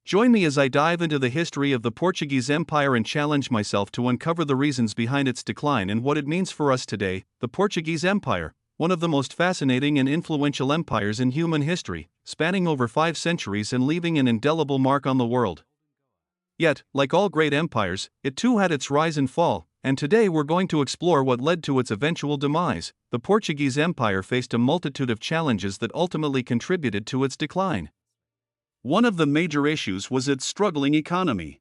Join me as I dive into the history of the Portuguese Empire and challenge myself to uncover the reasons behind its decline and what it means for us today. The Portuguese Empire, one of the most fascinating and influential empires in human history, spanning over 5 centuries and leaving an indelible mark on the world. Yet, like all great empires, it too had its rise and fall, and today we're going to explore what led to its eventual demise. The Portuguese Empire faced a multitude of challenges that ultimately contributed to its decline. One of the major issues was its struggling economy.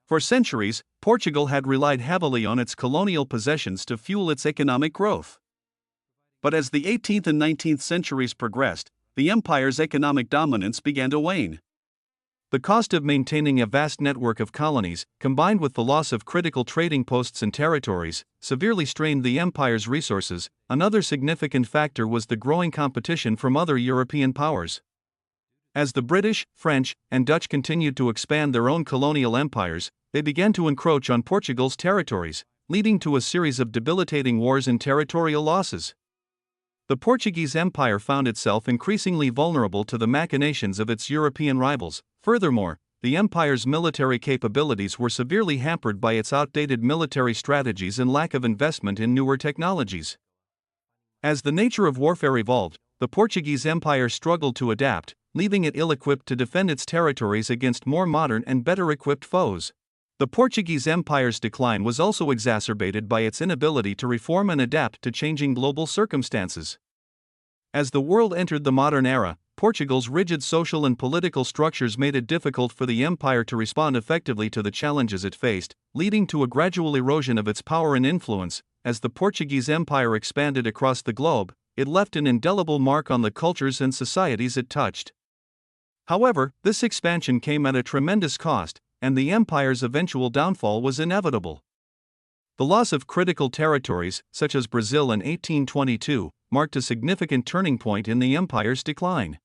For centuries, Portugal had relied heavily on its colonial possessions to fuel its economic growth. But as the 18th and 19th centuries progressed, the empire's economic dominance began to wane. The cost of maintaining a vast network of colonies, combined with the loss of critical trading posts and territories, severely strained the empire's resources. Another significant factor was the growing competition from other European powers. As the British, French, and Dutch continued to expand their own colonial empires, they began to encroach on Portugal's territories, leading to a series of debilitating wars and territorial losses. The Portuguese Empire found itself increasingly vulnerable to the machinations of its European rivals. Furthermore, the empire's military capabilities were severely hampered by its outdated military strategies and lack of investment in newer technologies. As the nature of warfare evolved, the Portuguese Empire struggled to adapt, leaving it ill-equipped to defend its territories against more modern and better-equipped foes. The Portuguese Empire's decline was also exacerbated by its inability to reform and adapt to changing global circumstances. As the world entered the modern era, Portugal's rigid social and political structures made it difficult for the empire to respond effectively to the challenges it faced, leading to a gradual erosion of its power and influence. As the Portuguese Empire expanded across the globe, it left an indelible mark on the cultures and societies it touched. However, this expansion came at a tremendous cost, and the empire's eventual downfall was inevitable. The loss of critical territories, such as Brazil in 1822, marked a significant turning point in the empire's decline.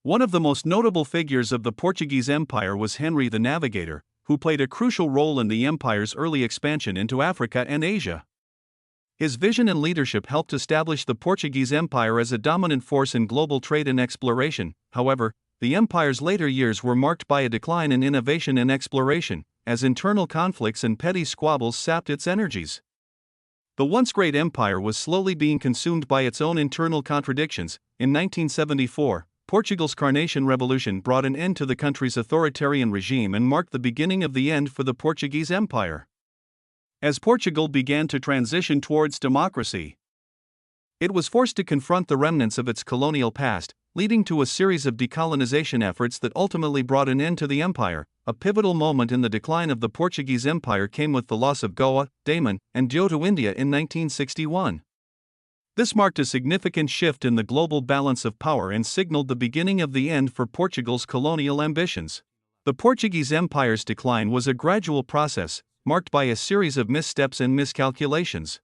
One of the most notable figures of the Portuguese Empire was Henry the Navigator, who played a crucial role in the empire's early expansion into Africa and Asia. His vision and leadership helped establish the Portuguese Empire as a dominant force in global trade and exploration. However, the empire's later years were marked by a decline in innovation and exploration, as internal conflicts and petty squabbles sapped its energies. The once great empire was slowly being consumed by its own internal contradictions. In 1974, Portugal's Carnation Revolution brought an end to the country's authoritarian regime and marked the beginning of the end for the Portuguese Empire. As Portugal began to transition towards democracy, it was forced to confront the remnants of its colonial past, leading to a series of decolonization efforts that ultimately brought an end to the empire. A pivotal moment in the decline of the Portuguese Empire came with the loss of Goa, Daman, and Diu to India in 1961. This marked a significant shift in the global balance of power and signaled the beginning of the end for Portugal's colonial ambitions. The Portuguese Empire's decline was a gradual process, marked by a series of missteps and miscalculations.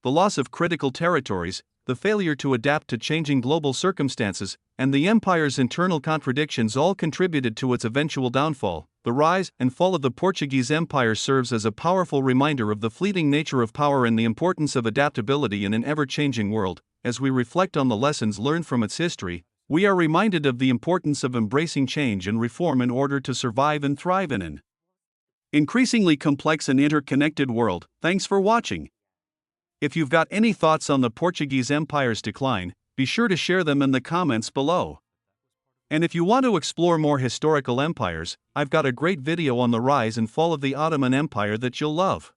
The loss of critical territories, the failure to adapt to changing global circumstances, and the empire's internal contradictions all contributed to its eventual downfall. The rise and fall of the Portuguese Empire serves as a powerful reminder of the fleeting nature of power and the importance of adaptability in an ever-changing world. As we reflect on the lessons learned from its history, we are reminded of the importance of embracing change and reform in order to survive and thrive in an increasingly complex and interconnected world. Thanks for watching. If you've got any thoughts on the Portuguese Empire's decline, be sure to share them in the comments below. And if you want to explore more historical empires, I've got a great video on the rise and fall of the Ottoman Empire that you'll love.